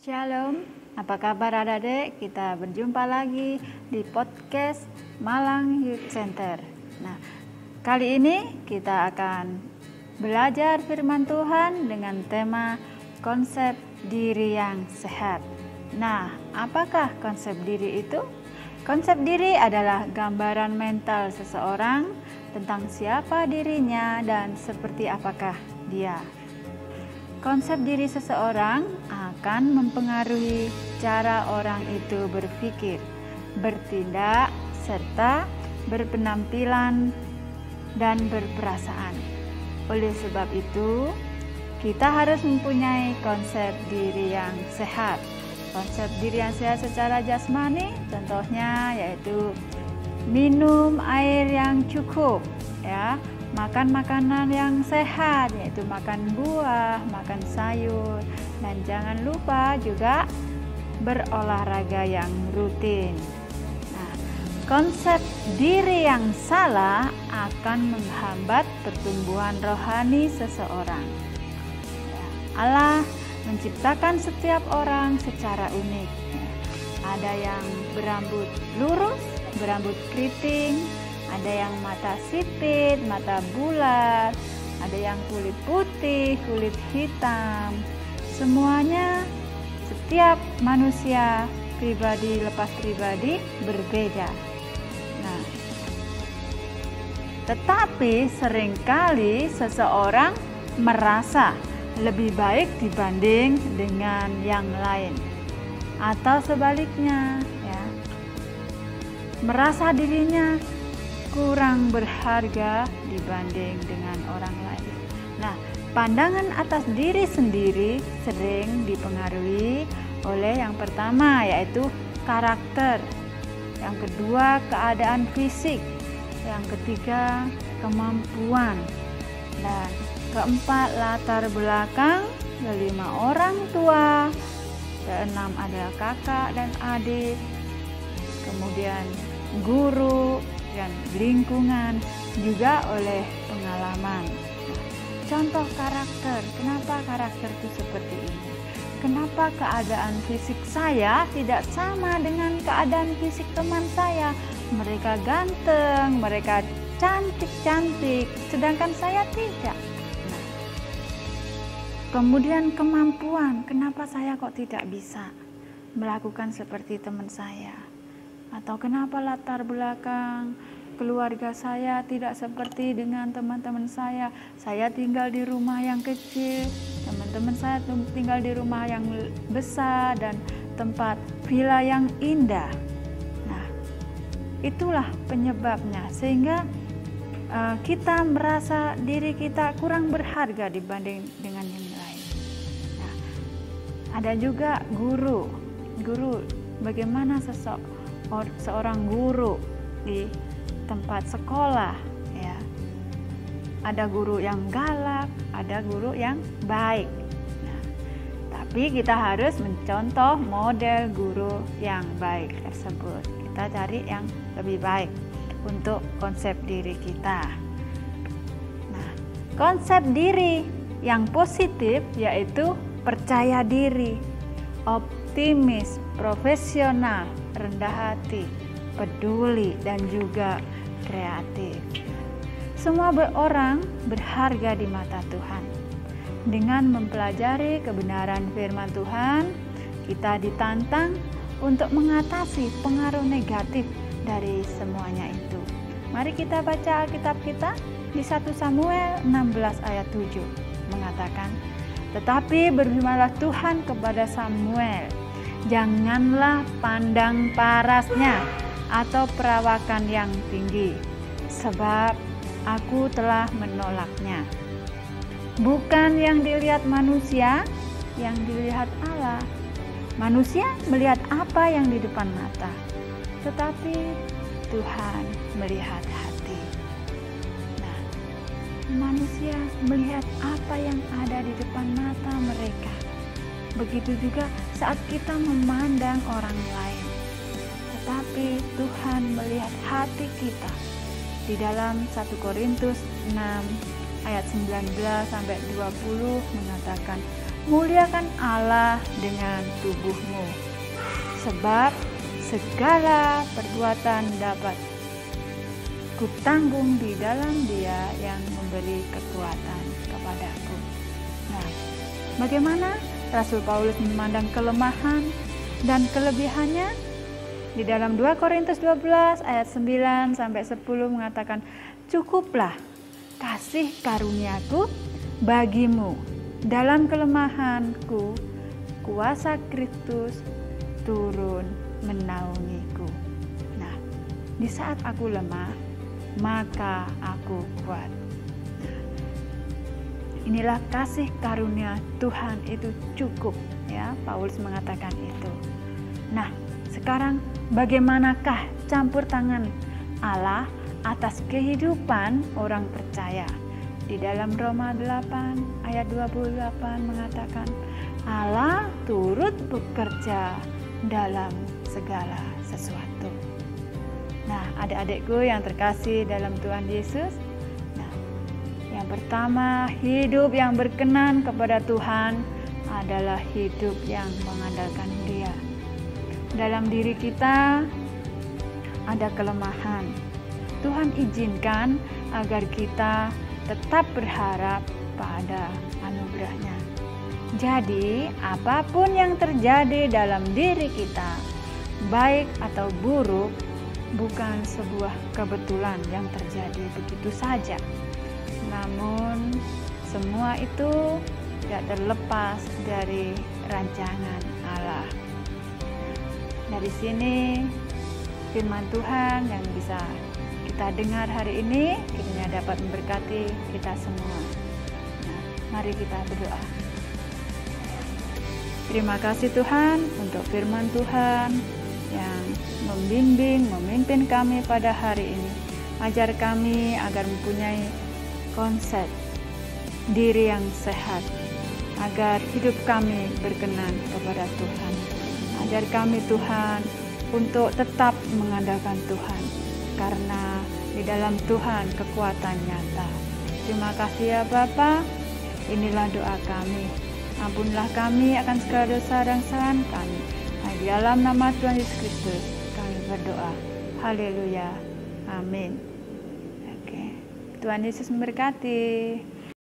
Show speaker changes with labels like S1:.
S1: Shalom, apa kabar adik-adik? Kita berjumpa lagi di podcast Malang Youth Center. Nah, kali ini kita akan belajar firman Tuhan dengan tema konsep diri yang sehat. Nah, apakah konsep diri itu? Konsep diri adalah gambaran mental seseorang tentang siapa dirinya dan seperti apakah dia. Konsep diri seseorang akan mempengaruhi cara orang itu berpikir, bertindak, serta berpenampilan dan berperasaan. Oleh sebab itu, kita harus mempunyai konsep diri yang sehat. Konsep diri yang sehat secara jasmani, contohnya yaitu minum air yang cukup, ya. Makan makanan yang sehat, yaitu makan buah, makan sayur, dan jangan lupa juga berolahraga yang rutin. Nah, konsep diri yang salah akan menghambat pertumbuhan rohani seseorang. Allah menciptakan setiap orang secara unik. Ada yang berambut lurus, berambut keriting, ada yang mata sipit, mata bulat, ada yang kulit putih, kulit hitam. Semuanya, setiap manusia pribadi lepas pribadi berbeda. Nah, tetapi seringkali seseorang merasa lebih baik dibanding dengan yang lain, atau sebaliknya, ya, merasa dirinya kurang berharga dibanding dengan orang lain. Nah, pandangan atas diri sendiri sering dipengaruhi oleh yang pertama yaitu karakter, yang kedua keadaan fisik, yang ketiga kemampuan, dan keempat latar belakang, kelima orang tua, keenam adalah kakak dan adik, kemudian guru dan lingkungan, juga oleh pengalaman. Contoh karakter, kenapa karakter itu seperti ini? Kenapa keadaan fisik saya tidak sama dengan keadaan fisik teman saya? Mereka ganteng, mereka cantik-cantik, sedangkan saya tidak. Nah, kemudian kemampuan, kenapa saya kok tidak bisa melakukan seperti teman saya? Atau kenapa latar belakang keluarga saya tidak seperti dengan teman-teman saya? Saya tinggal di rumah yang kecil, teman-teman saya tinggal di rumah yang besar dan tempat villa yang indah. Nah, itulah penyebabnya sehingga kita merasa diri kita kurang berharga dibanding dengan yang lain. Nah, ada juga guru, bagaimana seorang guru di tempat sekolah, ya. Ada guru yang galak, ada guru yang baik. Nah, tapi kita harus mencontoh model guru yang baik tersebut. Kita cari yang lebih baik untuk konsep diri kita. Nah, konsep diri yang positif yaitu percaya diri, optimis, profesional, rendah hati, peduli, dan juga kreatif. Semua orang berharga di mata Tuhan. Dengan mempelajari kebenaran firman Tuhan, kita ditantang untuk mengatasi pengaruh negatif dari semuanya itu. Mari kita baca Alkitab kita di 1 Samuel 16 ayat 7 mengatakan, "Tetapi berfirmanlah Tuhan kepada Samuel, janganlah pandang parasnya atau perawakan yang tinggi, sebab aku telah menolaknya. Bukan yang dilihat manusia, yang dilihat Allah. Manusia melihat apa yang di depan mata, tetapi Tuhan melihat hati." Nah, manusia melihat apa yang ada di depan mata mereka. Begitu juga saat kita memandang orang lain. Tetapi Tuhan melihat hati kita. Di dalam 1 Korintus 6 ayat 19 sampai 20 mengatakan, muliakan Allah dengan tubuhmu, sebab segala perbuatan dapat kutanggung di dalam Dia yang memberi kekuatan kepadaku. Nah, bagaimana Rasul Paulus memandang kelemahan dan kelebihannya? Di dalam 2 Korintus 12 ayat 9 sampai 10 mengatakan, cukuplah kasih karuniaku bagimu, dalam kelemahanku kuasa Kristus turun menaungiku. Nah, di saat aku lemah, maka aku kuat. Inilah kasih karunia Tuhan itu cukup, ya, Paulus mengatakan itu. Nah, sekarang bagaimanakah campur tangan Allah atas kehidupan orang percaya? Di dalam Roma 8 ayat 28 mengatakan, Allah turut bekerja dalam segala sesuatu. Nah, adik-adikku yang terkasih dalam Tuhan Yesus, nah, yang pertama, hidup yang berkenan kepada Tuhan adalah hidup yang mengandalkan Dia. Dalam diri kita ada kelemahan. Tuhan izinkan agar kita tetap berharap pada anugerah-Nya. Jadi, apapun yang terjadi dalam diri kita, baik atau buruk, bukan sebuah kebetulan yang terjadi begitu saja. Namun, semua itu tidak terlepas dari rancangan Allah. Dari sini, firman Tuhan yang bisa kita dengar hari ini kiranya dapat memberkati kita semua. Nah, mari kita berdoa. Terima kasih Tuhan untuk firman Tuhan yang membimbing, memimpin kami pada hari ini. Ajar kami agar mempunyai konsep diri yang sehat, agar hidup kami berkenan kepada Tuhan. Ajar kami Tuhan untuk tetap mengandalkan Tuhan, karena di dalam Tuhan kekuatan nyata. Terima kasih ya Bapa. Inilah doa kami. Ampunlah kami akan segala dosa dan kesalahan kami. Di dalam nama Tuhan Yesus Kristus kami berdoa. Haleluya. Amin. Oke. Tuhan Yesus memberkati.